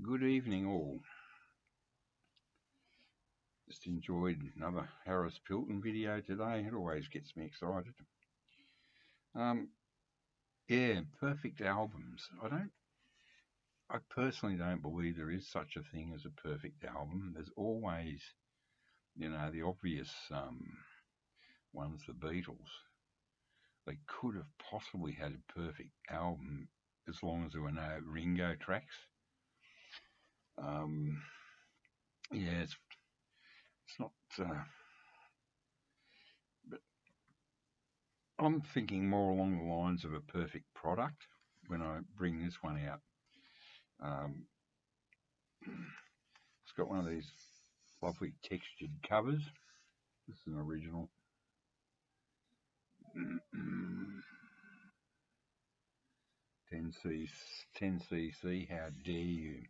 Good evening, all. Just enjoyed another Harris Pilton video today. It always gets me excited. Um, yeah, perfect albums. I personally don't believe there is such a thing as a perfect album. There's always, the obvious ones, the Beatles. They could have possibly had a perfect album as long as there were no Ringo tracks. Um, yeah, it's not. But I'm thinking more along the lines of a perfect product when I bring this one out. Um, it's got one of these lovely textured covers. This is an original. 10cc, 10cc, how dare you?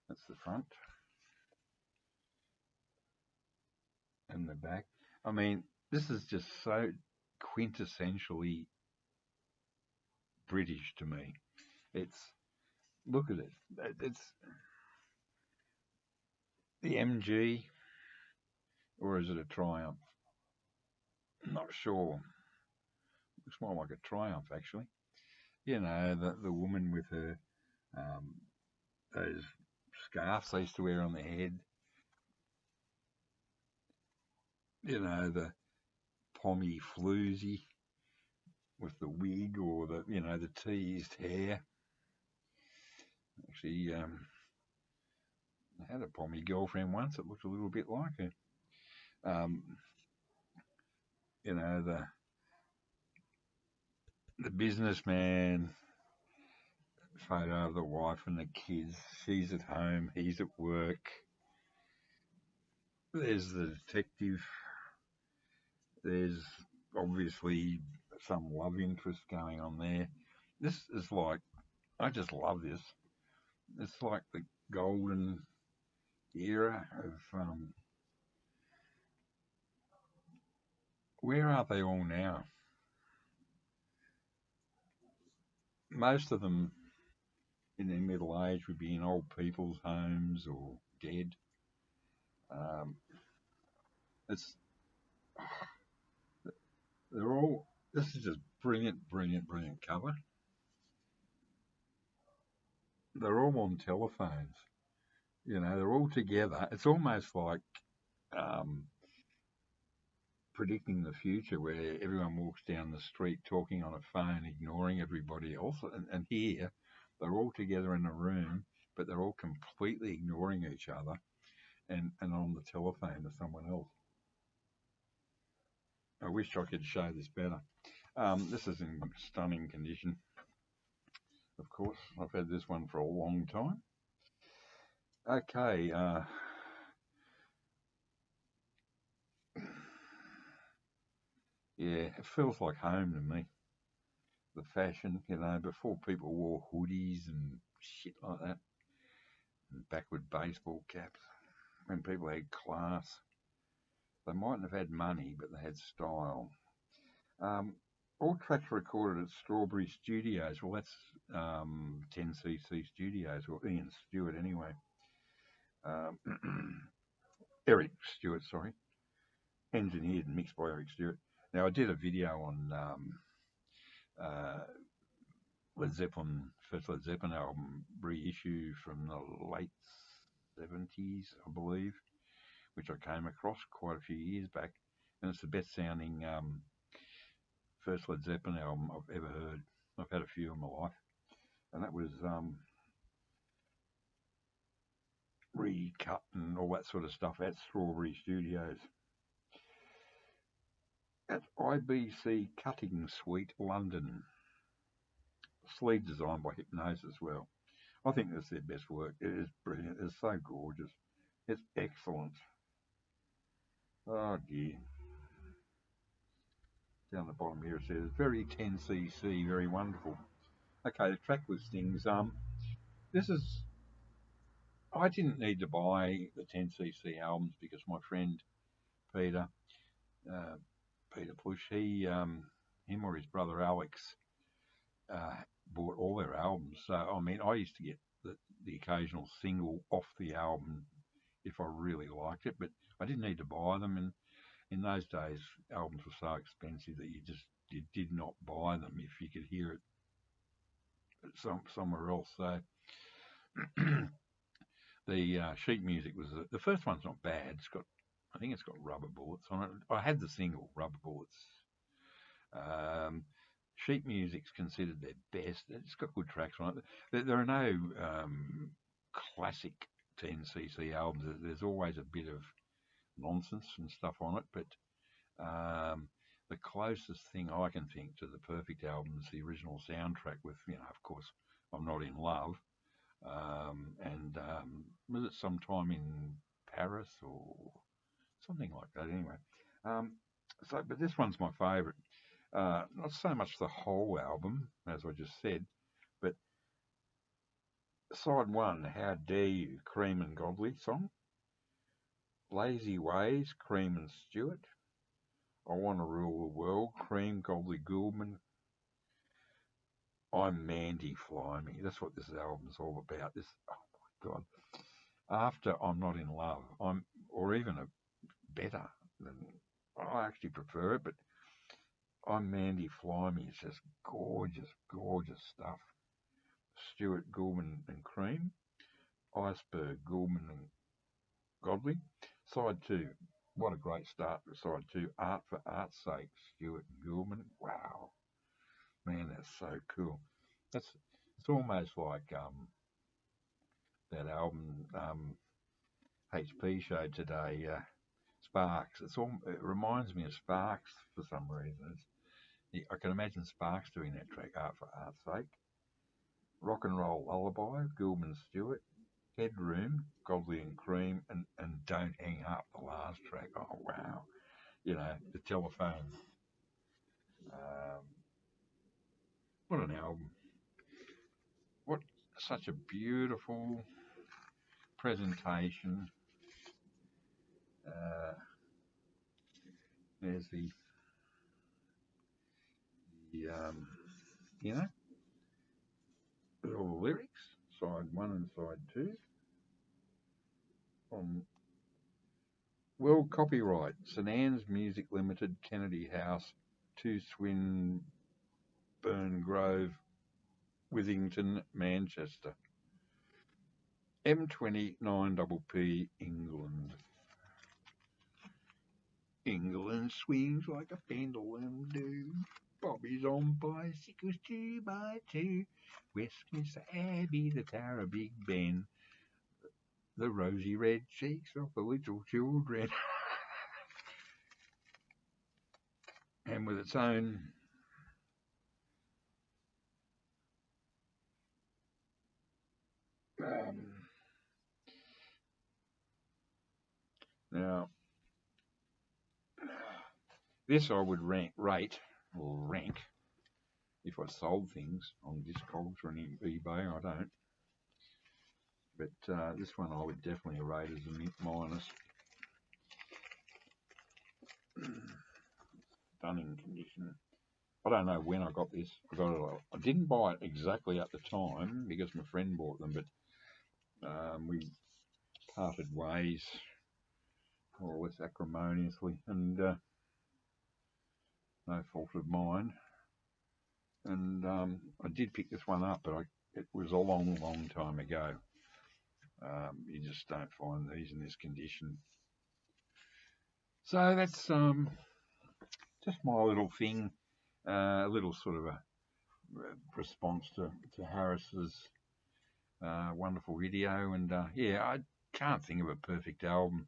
That's the front and the back. I mean, this is just so quintessentially British to me. It's Look at it. It's the MG, or is it a Triumph? I'm not sure. Looks more like a Triumph, actually. The woman with her um, those scarves they used to wear on their head. The pommy floozy with the wig or the teased hair. Actually, I had a pommy girlfriend once that looked a little bit like her. Um, the businessman photo of the wife and the kids. She's at home, he's at work. There's the detective. There's obviously some love interest going on there. This is like, I just love this. It's like the golden era of where are they all now? Most of them in their middle age would be in old people's homes or dead. Um, it's they're all. This is just brilliant, brilliant, brilliant cover. They're all on telephones. They're all together. It's almost like um, predicting the future, where everyone walks down the street talking on a phone, ignoring everybody else, and here they're all together in a room, but they're all completely ignoring each other and on the telephone to someone else. I wish I could show this better. This is in stunning condition. Of course, I've had this one for a long time. Okay, yeah, it feels like home to me. The fashion, before people wore hoodies and shit like that, and backward baseball caps, when people had class. They mightn't have had money, but they had style. Um, all tracks recorded at Strawberry Studios. Well, that's 10cc Studios, or Ian Stewart anyway. Um, Eric Stewart, sorry. Engineered and mixed by Eric Stewart. Now, I did a video on uh, Led Zeppelin, first Led Zeppelin album reissue from the late 70s, I believe, which I came across quite a few years back. And it's the best sounding first Led Zeppelin album I've ever heard. I've had a few in my life. And that was recut and all that sort of stuff at Strawberry Studios. At IBC Cutting Suite, London. Sleeve designed by Hypnosis as well. I think that's their best work. It is brilliant. It's so gorgeous. It's excellent. Oh dear. Down the bottom here it says very 10cc, very wonderful. Okay, the track listings. This is. I didn't need to buy the 10cc albums because my friend Peter, Peter Push, him or his brother Alex, uh, bought all their albums. So I mean, I used to get the occasional single off the album if I really liked it, but I didn't need to buy them. And in those days, albums were so expensive that you did not buy them if you could hear it somewhere else. So the sheet music was the first one's not bad. I think it's got Rubber Bullets on it. I had the single Rubber Bullets. Um, Sheet music's considered their best. It's got good tracks on it. There are no classic 10cc albums. There's always a bit of nonsense and stuff on it, but the closest thing I can think to the perfect album is the original soundtrack with, of course, I'm Not in Love. And was it sometime in Paris or something like that anyway? But this one's my favourite. Not so much the whole album, as I just said, but side one, How Dare You, Cream and Godley song. Lazy Ways, Cream and Stewart. I Want to Rule the World, Cream, Godley Gouldman. I'm Mandy, Fly Me. That's what this album's all about. This, oh my God. After I'm Not in Love, or even better than, I actually prefer it, but I'm Mandy, Fly Me. It's just gorgeous, gorgeous stuff. Stewart, Gouldman and Cream. Iceberg, Gouldman and Godley. Side two, what a great start for side two. Art for Art's Sake, Stewart and Gouldman. Wow, man, that's so cool. It's almost like that album HP showed today, Sparks. It reminds me of Sparks for some reason. I can imagine Sparks doing that track, Art for Art's Sake. Rock and Roll Lullaby, Gouldman Stewart. Headroom, Godley and Cream, and Don't Hang Up, the last track. Oh, wow. The Telephone. What an album. What such a beautiful presentation. There's the all the lyrics, side one and side two. On World Copyright, St Anne's Music Limited, Kennedy House, 2 Swinburne Grove, Withington, Manchester. M20 9PP, England. England swings like a pendulum do. Bobby's on bicycles 2x2. Westminster Abbey, the Tower of Big Ben. The rosy red cheeks of the little children. And with its own now, this I would rank if I sold things on Discogs or any eBay. I don't. But this one I would definitely rate as a minus. Stunning condition. I don't know when I got this. I didn't buy it exactly at the time because my friend bought them, but we parted ways more or less acrimoniously, and no fault of mine. And I did pick this one up, but it was a long, long time ago. You just don't find these in this condition. So that's just my little thing, a little sort of a response to Harris's wonderful video. And I can't think of a perfect album.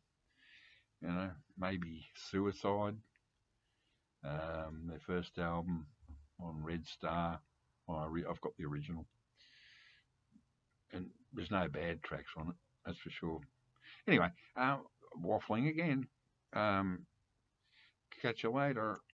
Maybe Suicide, their first album on Red Star. I've got the original. And there's no bad tracks on it, that's for sure. Anyway, waffling again. Catch you later.